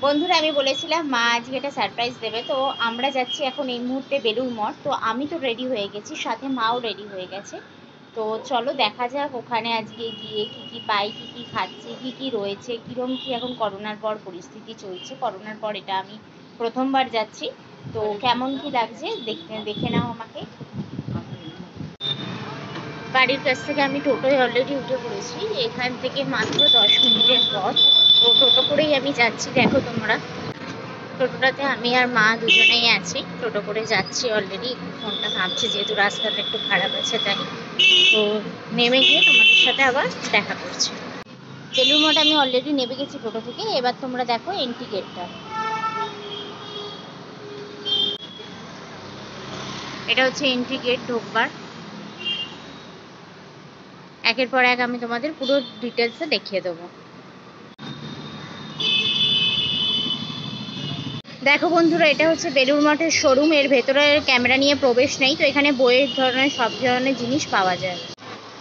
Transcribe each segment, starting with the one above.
বন্ধুরা, আমি বলেছিলাম মা আজকে একটা সারপ্রাইজ দেবে। তো আমরা যাচ্ছি এখন এই মুহূর্তে বেলুড় মঠ। তো আমি তো রেডি হয়ে গেছি, সাথে মাও রেডি হয়ে গেছে। তো চলো দেখা যাক ওখানে আজকে গিয়ে কি কি পাই, কি কি খাচ্ছি, কি কি রয়েছে, কিরম কি এখন করোনার পর পরিস্থিতি চলছে। করোনার পর এটা আমি প্রথমবার যাচ্ছি। তো কেমন কি লাগছে দেখে দেখে নাও আমাকে। বাড়ির কাছ থেকে আমি টোটোয় অলরেডি উঠে পড়েছি। এখান থেকে মাত্র 10 মিনিটের পথ। তো টোটো করেই আমি যাচ্ছি, দেখো তোমরা। টোটোটাতে আমি আর মা দুজনেই আছি, টোটো করে যাচ্ছি অলরেডি। একটু ফোনটা ভাবছি যেহেতু রাস্তাটা একটু খারাপ আছে তাই। তো নেমে গিয়ে তোমাদের সাথে আবার দেখা করছি। বেলুড় মঠ আমি অলরেডি নেমে গেছি টোটো থেকে। এবার তোমরা দেখো এন্ট্রি গেটটা। এটা হচ্ছে এন্ট্রি গেট ঢোকবার। একের পর এক আমি তোমাদের পুরো ডিটেলসে দেখিয়ে দেবো। দেখো বন্ধুরা, এটা হচ্ছে বেলুড় মঠের শোরুম। এর ভেতরে ক্যামেরা নিয়ে প্রবেশ নেই। তো এখানে বইয়ের ধরনের সব ধরনের জিনিস পাওয়া যায়।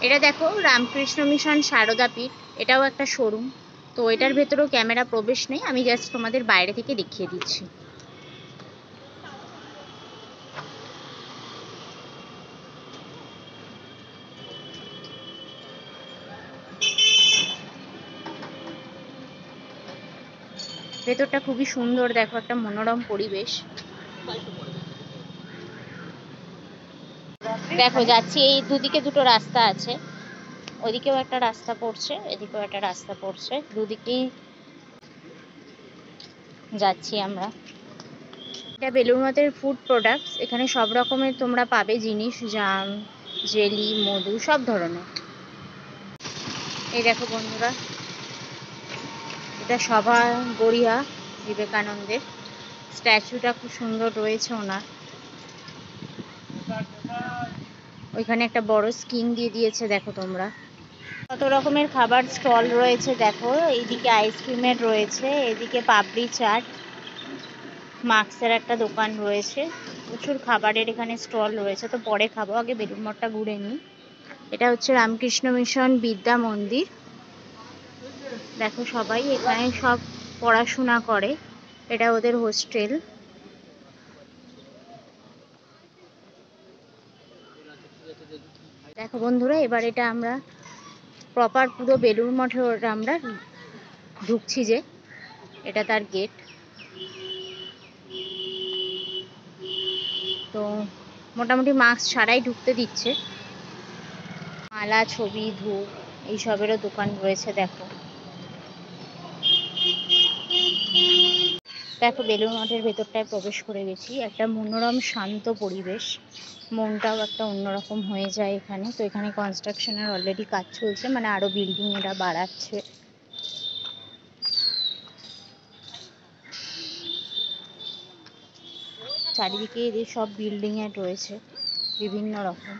এটা দেখো রামকৃষ্ণ মিশন সারদা পীঠ, এটাও একটা শোরুম। তো এটার ভেতরেও ক্যামেরা প্রবেশ নেই, আমি জাস্ট তোমাদের বাইরে থেকে দেখিয়ে দিচ্ছি। ভেতরটা খুবই সুন্দর, দেখো একটা মনোরম পরিবেশ। দেখো যাচ্ছি, এই দুদিকে দুটো রাস্তা আছে। ওইদিকেও একটা রাস্তা পড়ছে, এদিকেও একটা রাস্তা পড়ছে, দুদিকেই যাচ্ছি আমরা। এটা বেলুড় মঠের ফুড প্রোডাক্টস। এখানে সব রকমের তোমরা পাবে জিনিস, জাম, জেলি, মধু, সব ধরনের। এই দেখো বন্ধুরা, এটা সভা গড়িয়া বিবেকানন্দের স্ট্যাচুটা খুব সুন্দর রয়েছে ওনার। ওইখানে একটা বড় স্ক্রিন দিয়ে দিয়েছে, দেখো তোমরা। কত রকমের খাবার স্টল রয়েছে দেখো। এইদিকে আইসক্রিমের রয়েছে, এদিকে পাপড়ি চাট, মাস্কের একটা দোকান রয়েছে। প্রচুর খাবারের এখানে স্টল রয়েছে। তো পরে খাবো, আগে বেলুড় মঠটা ঘুরে নিই। এটা হচ্ছে রামকৃষ্ণ মিশন বিদ্যা মন্দির। দেখো সবাই এখানে সব পড়াশোনা করে, এটা ওদের হোস্টেল। দেখো বন্ধুরা, এবার এটা আমরা প্রপার পুরো বেলুড় মঠে আমরা ঢুকছি যে, এটা তার গেট। তো মোটামুটি মাস্ক ছাড়াই ঢুকতে দিচ্ছে। মালা, ছবি, ধূপ এইসবেরও দোকান রয়েছে। দেখো দেখো বেলুড় মঠের ভেতরটায় প্রবেশ করে গেছি। একটা মনোরম শান্ত পরিবেশ, মনটাও একটা অন্যরকম হয়ে যায় এখানে। তো এখানে কনস্ট্রাকশনের অলরেডি কাজ চলছে, মানে আরো বিল্ডিং এরা বাড়াচ্ছে। চারিদিকে এদের সব বিল্ডিং এর রয়েছে বিভিন্ন রকম।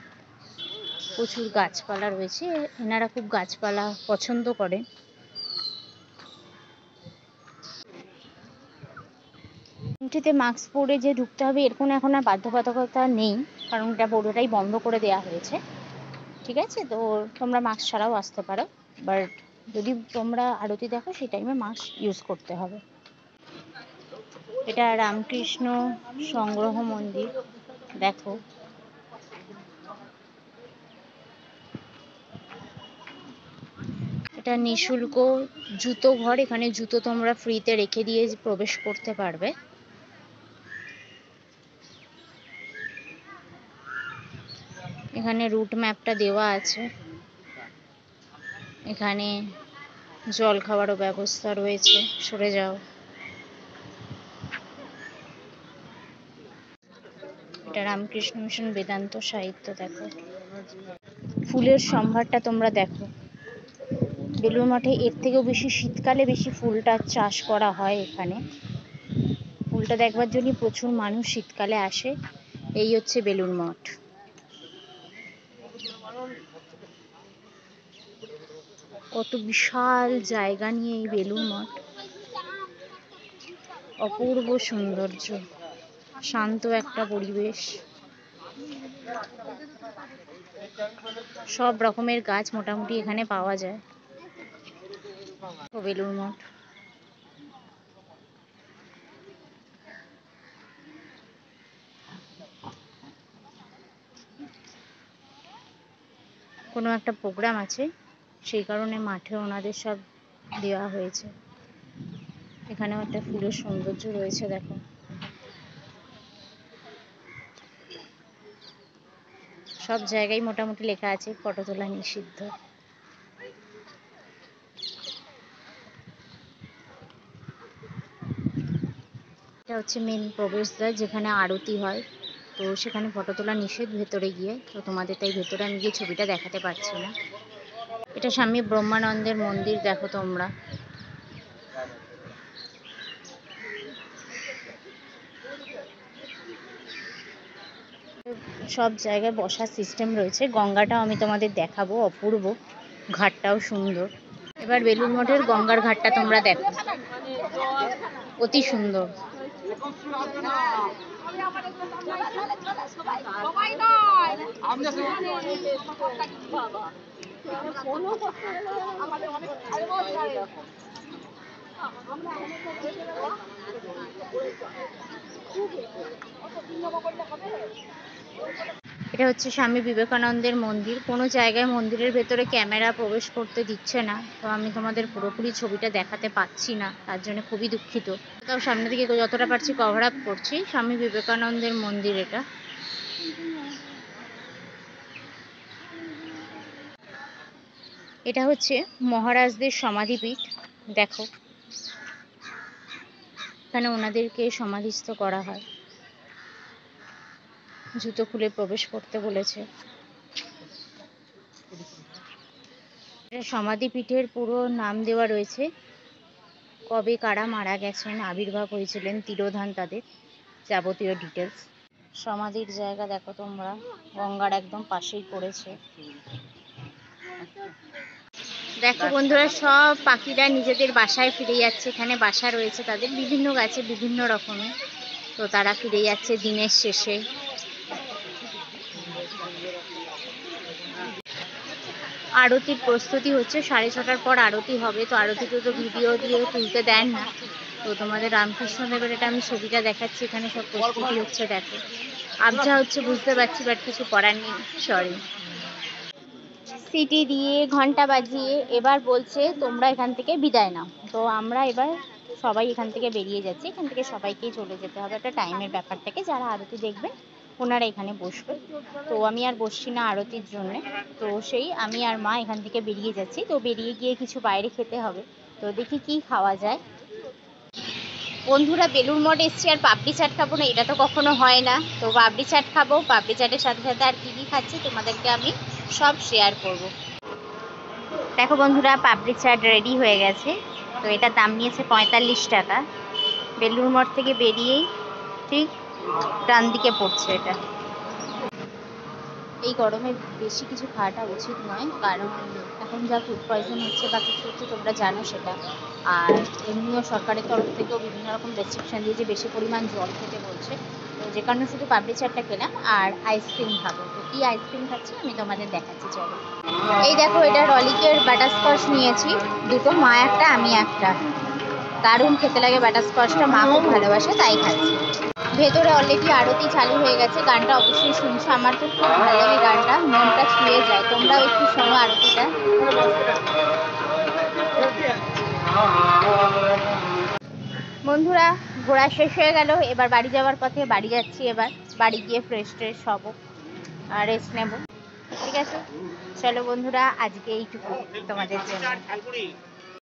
প্রচুর গাছপালা রয়েছে, এনারা খুব গাছপালা পছন্দ করেন। এন্ট্রিতে মাস্ক পরে যে ঢুকতে হবে এর কোনো এখন আর বাধ্যবাধকতা নেই, কারণ এটা পুরোটাই বন্ধ করে দেওয়া হয়েছে। ঠিক আছে, তো তোমরা মাস্ক ছাড়াও আসতে পারো, বাট যদি তোমরা আরতি দেখো সেই টাইমে মাস্ক ইউজ করতে হবে। এটা রামকৃষ্ণ সংগ্রহ মন্দির। দেখো এটা নিঃশুল্ক জুতো ঘর, এখানে জুতো তোমরা ফ্রিতে রেখে দিয়ে প্রবেশ করতে পারবে। এখানে রুট ম্যাপটা দেওয়া আছে। এখানে জল খাওয়ারও ব্যবস্থা রয়েছে, সরে যাও। এটা রামকৃষ্ণ মিশন বেদান্ত সাহিত্য। দেখো ফুলের সম্ভারটা তোমরা দেখো। বেলুড় মঠে এর থেকেও বেশি শীতকালে বেশি ফুলটা চাষ করা হয় এখানে। ফুলটা দেখবার জন্য প্রচুর মানুষ শীতকালে আসে। এই হচ্ছে বেলুড় মঠ। কত বিশাল জায়গা নিয়ে এই বেলুড় মঠ, অপূর্ব সৌন্দর্য, শান্ত একটা পরিবেশ। সব রকমের গাছ মোটামুটি এখানে পাওয়া যায়। বেলুড় মঠ কোনো একটা প্রোগ্রাম আছে, সেই কারণে মাঠে ওনাদের সব দেওয়া হয়েছে। এখানেও একটা ফুলের সৌন্দর্য রয়েছে, দেখো। সব জায়গায় মোটামুটি লেখা আছে ফটো তোলা নিষিদ্ধ। এটা হচ্ছে মেন প্রবেশদ্বার, যেখানে আরতি হয়। তো সেখানে ফটো তোলা নিষেধ ভেতরে গিয়ে, তো তোমাদের তাই ভেতরে আমি গিয়ে ছবিটা দেখাতে পারছি না। এটা স্বামী ব্রহ্মানন্দের মন্দির, দেখো তোমরা। সব জায়গায় বসার সিস্টেম রয়েছে। গঙ্গাটাও আমি তোমাদের দেখাবো, অপূর্ব। ঘাটটাও সুন্দর। এবার বেলুড় মঠের গঙ্গার ঘাটটা তোমরা দেখো, অতি সুন্দর। এটা হচ্ছে স্বামী বিবেকানন্দের মন্দির। কোনো জায়গায় মন্দিরের ভেতরে ক্যামেরা প্রবেশ করতে দিচ্ছে না, তো আমি তোমাদের পুরোপুরি ছবিটা দেখাতে পাচ্ছি না, তার জন্য খুবই দুঃখিত। তাও সামনে থেকে যতটা পারছি কভার আপ করছি। স্বামী বিবেকানন্দের মন্দির এটা। এটা হচ্ছে মহারাজদের সমাধিপীঠ, দেখো। এখানে ওনাদেরকে সমাধিস্থ করা হয়। জুতো খুলে প্রবেশ করতে বলেছে। সমাধিপীঠের পুরো নাম দেওয়া রয়েছে, কবে কারা মারা গেছেন, আবির্ভাব হয়েছিলেন, তিরোধান, তাদের যাবতীয় ডিটেলস। সমাধির জায়গা দেখো তোমরা, গঙ্গার একদম পাশেই পড়েছে। দেখো বন্ধুরা, সব পাখিরা নিজেদের বাসায় ফিরে যাচ্ছে। এখানে বাসা রয়েছে তাদের, বিভিন্ন গাছে বিভিন্ন রকমের। তো তারা ফিরে যাচ্ছে দিনের শেষে। আরতির প্রস্তুতি হচ্ছে, 6:30টার পর আরতি হবে। তো আরতিতে তো ভিডিও দিয়ে তুলতে দেন না, তো তোমাদের রামকৃষ্ণদেবের এটা আমি ছবিটা দেখাচ্ছি। এখানে সব প্রস্তুতি হচ্ছে, দেখো। আবজা হচ্ছে বুঝতে পারছি, বাট কিছু করার নেই, সরি। সিটি দিয়ে ঘন্টা বাজিয়ে এবার বলছে তোমরা এখান থেকে বিদায় নাও। তো আমরা এবার সবাই এখান থেকে বেরিয়ে যাচ্ছি। এখান থেকে সবাইকেই চলে যেতে হবে, একটা টাইমের ব্যাপার থাকে। যারা আরতি দেখবে ওনারা এখানে বসবে। তো আমি আর বসছি না আরতির জন্যে। তো সেই আমি আর মা এখান থেকে বেরিয়ে যাচ্ছি। তো বেরিয়ে গিয়ে কিছু বাইরে খেতে হবে, তো দেখি কি খাওয়া যায়। বন্ধুরা, বেলুড় মঠ এসছি আর পাপড়ি চাট খাবো না, এটা তো কখনো হয় না। তো পাপড়ি চাট খাবো, পাপড়ি চাটের সাথে সাথে আর কি কি খাচ্ছি তোমাদেরকে আমি সব শেয়ার করব। দেখো বন্ধুরা, পাপড়ি চাট রেডি হয়ে গেছে। তো এটার দাম নিয়েছে 45 টাকা। বেলুড় মঠ থেকে বেরিয়েই ঠিক ডান দিকে পড়ছে এটা। এই গরমে বেশি কিছু খাওয়াটা উচিত নয়, কারণ এখন যা ফুড পয়জন হচ্ছে বা কিছু হচ্ছে তোমরা জানো সেটা। আর এমনিও সরকারের তরফ থেকেও বিভিন্ন রকম রেস্ট্রিকশন দিয়েছে, বেশি পরিমাণ জল খেতে বলছে। তো যে কারণে শুধু পাপড়ি চাটটা খেলাম আর আইসক্রিম খাবো। তো কী আইসক্রিম খাচ্ছি আমি তোমাদের দেখাচ্ছি, চলো। এই দেখো, এটা রলিকের বাটারস্কচ নিয়েছি দুটো, মা একটা আমি একটা। দারুণ খেতে লাগে বাটারস্কচটা, মা খুব ভালোবাসে তাই খাচ্ছি। ভেতরে অলরেডি আরতি চালু হয়ে গেছে, গানটা অবশ্যই শুনছো। আমার তো খুব ভালো লাগে গানটা, মনটা ছুঁয়ে যায়। তোমরাও একটু শোনো আরতিটা। বন্ধুরা, ঘোরা শেষ হয়ে গেল, এবার বাড়ি যাওয়ার পথে বাড়ি যাচ্ছি। এবার বাড়ি গিয়ে ফ্রেশ ট্রেশ হবো আর রেস্ট নেব, ঠিক আছে? চলো বন্ধুরা, আজকে এইটুকু তোমাদের জন্য।